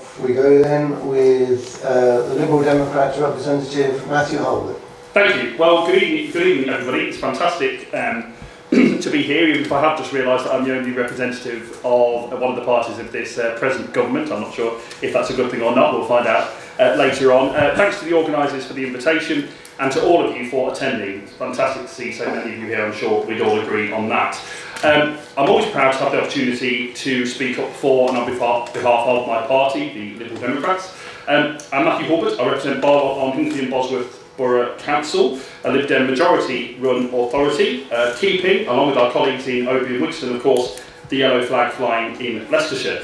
Off we go then with the Liberal Democrats representative, Mathew Hulbert. Thank you. Well, good evening everybody. It's fantastic to be here, even if I have just realised that I'm the only representative of one of the parties of this present government. I'm not sure if that's a good thing or not. We'll find out later on. Thanks to the organisers for the invitation and to all of you for attending. It's fantastic to see so many of you here. I'm sure we'd all agree on that. I'm always proud to have the opportunity to speak up for and on behalf of my party, the Liberal Democrats. I'm Mathew Hulbert. I represent Barwell on Hinckley and Bosworth Borough Council, a Lib Dem majority-run authority, keeping, along with our colleagues in Oakley and Wixton, of course, the yellow flag flying in Leicestershire.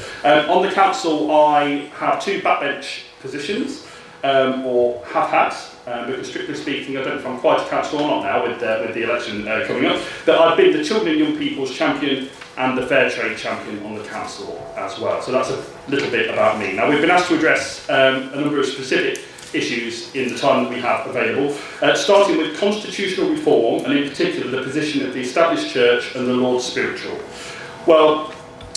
On the council, I have two backbench positions, or have had, because strictly speaking, I don't know if I'm quite a councillor or not now with the election coming up, but I've been the Children and Young People's Champion and the Fair Trade Champion on the council as well. So that's a little bit about me. Now, we've been asked to address a number of specific issues in the time that we have available, starting with constitutional reform and in particular the position of the established church and the Lord's spiritual. Well,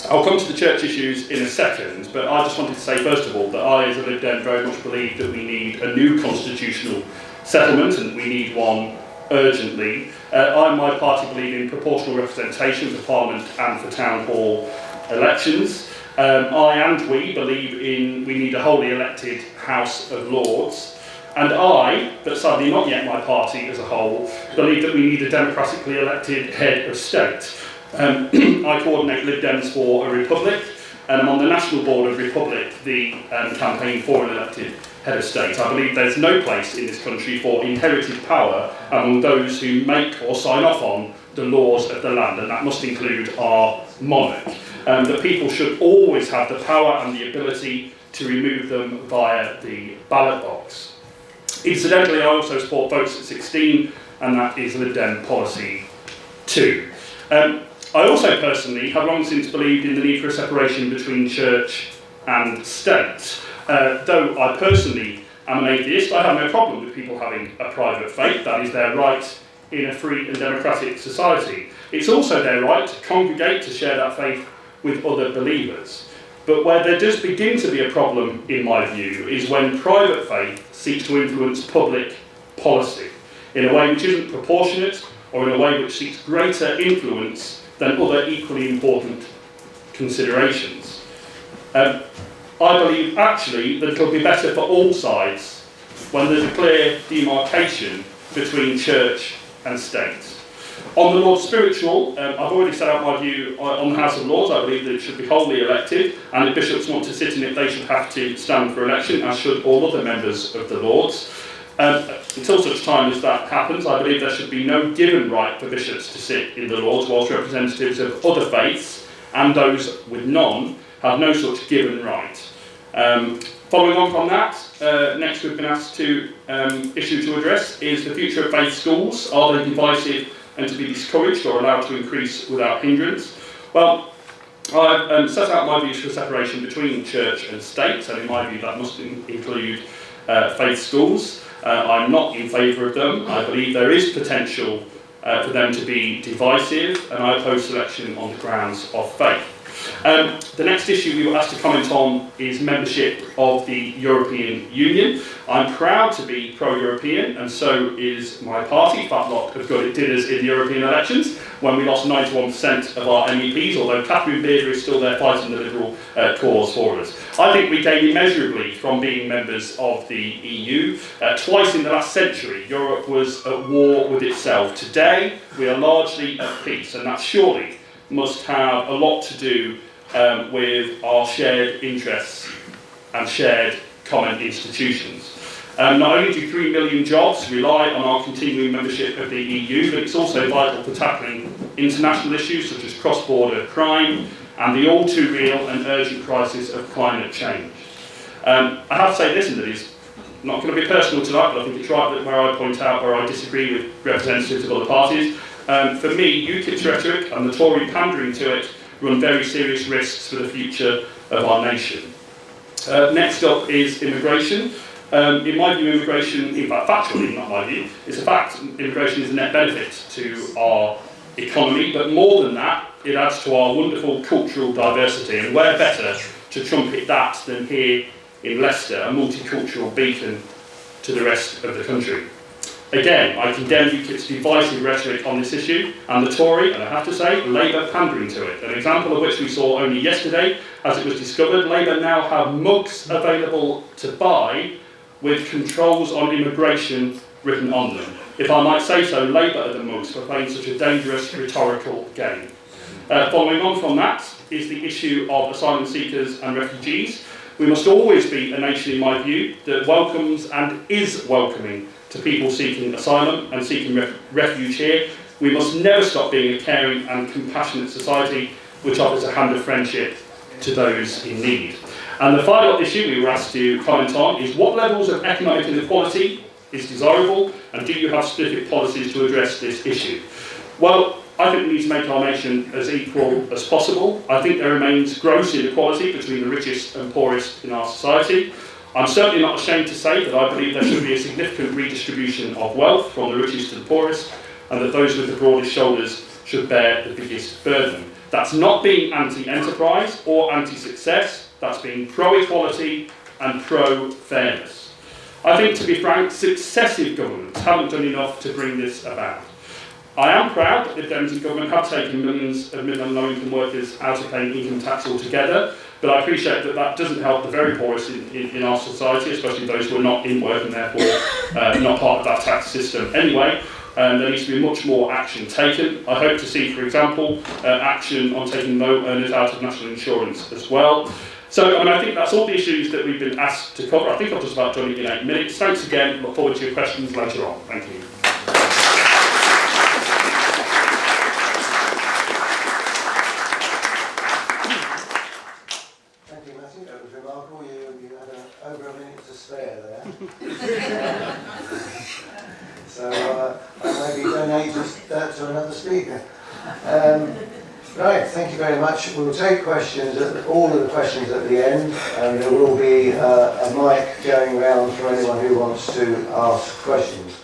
I'll come to the church issues in a second, but I just wanted to say first of all that I as a Lib Dem very much believe that we need a new constitutional settlement and we need one urgently. I and my party believe in proportional representation for Parliament and for Town Hall elections. I and we believe we need a wholly elected House of Lords, and I, but sadly not yet my party as a whole, believe that we need a democratically elected head of state. I coordinate Lib Dems for a Republic, and I'm on the national board of Republic, the campaign for an elected head of state. I believe there's no place in this country for inherited power among those who make or sign off on the laws of the land, and that must include our monarch. That people should always have the power and the ability to remove them via the ballot box. Incidentally, I also support votes at 16, and that is Lib Dem policy too. I also personally have long since believed in the need for a separation between church and state. Though I personally am an atheist, I have no problem with people having a private faith. That is their right in a free and democratic society. It's also their right to congregate, to share that faith with other believers. But where there does begin to be a problem, in my view, is when private faith seeks to influence public policy in a way which isn't proportionate or in a way which seeks greater influence than other equally important considerations. I believe actually that it'll be better for all sides when there's a clear demarcation between church and state. On the Lord's spiritual, I've already set out my view on the House of Lords. I believe that it should be wholly elected, and if bishops want to sit in it, they should have to stand for election, as should all other members of the Lords. Until such time as that happens, I believe there should be no given right for bishops to sit in the Lords, whilst representatives of other faiths, and those with none, have no such given right. Following on from that, next we've been asked to issue to address is the future of faith schools. Are they divisive and to be discouraged or allowed to increase without hindrance? Well, I've set out my views for separation between church and state, and in my view that must include faith schools. I'm not in favour of them. I believe there is potential for them to be divisive, and I oppose selection on the grounds of faith. The next issue we were asked to comment on is membership of the European Union. I'm proud to be pro-European, and so is my party. Fat lot of good it did us in the European elections when we lost 91% of our MEPs, although Catherine Bearder is still there fighting the Liberal cause for us. I think we gained immeasurably from being members of the EU. Twice in the last century, Europe was at war with itself. Today, we are largely at peace, and that surely must have a lot to do with our shared interests and shared common institutions. Not only do 3 million jobs rely on our continuing membership of the EU, but it's also vital for tackling international issues such as cross-border crime and the all too real and urgent crisis of climate change. I have to say this, and that is not going to be personal tonight, but I think it's right that where I point out where I disagree with representatives of other parties. For me, UKIP's rhetoric and the Tory pandering to it run very serious risks for the future of our nation. Next up is immigration. In my view, immigration, in fact, factually, not my view, it's a fact, immigration is a net benefit to our economy, but more than that, it adds to our wonderful cultural diversity, and where better to trumpet that than here in Leicester, a multicultural beacon to the rest of the country. Again, I condemn UKIP's divisive rhetoric on this issue, and the Tory, and I have to say, Labour pandering to it. An example of which we saw only yesterday, as it was discovered, Labour now have mugs available to buy with controls on immigration written on them. If I might say so, Labour are the mugs for playing such a dangerous rhetorical game. Following on from that is the issue of asylum seekers and refugees. We must always be a nation, in my view, that welcomes and is welcoming to people seeking asylum and seeking refuge here. We must never stop being a caring and compassionate society which offers a hand of friendship to those in need. And the final issue we were asked to comment on is what levels of economic inequality is desirable, and do you have specific policies to address this issue? Well, I think we need to make our nation as equal as possible. I think there remains gross inequality between the richest and poorest in our society. I'm certainly not ashamed to say that I believe there should be a significant redistribution of wealth from the richest to the poorest, and that those with the broadest shoulders should bear the biggest burden. That's not being anti-enterprise or anti-success, that's being pro-equality and pro-fairness. I think, to be frank, successive governments haven't done enough to bring this about. I am proud that the Dems and government have taken millions of middle and low-income workers out of paying income tax altogether, but I appreciate that that doesn't help the very poorest in our society, especially those who are not in work and therefore not part of that tax system anyway. There needs to be much more action taken. I hope to see, for example, action on taking low earners out of national insurance as well. So, I think that's all the issues that we've been asked to cover. I think I've just about done it in 8 minutes. Thanks again. Look forward to your questions later on. Thank you. Thank you, Matthew. That was remarkable. You had over a minute to spare there. So I maybe donate that to another speaker. Right, thank you very much. We'll take questions, all of the questions at the end, and there will be a mic going around for anyone who wants to ask questions.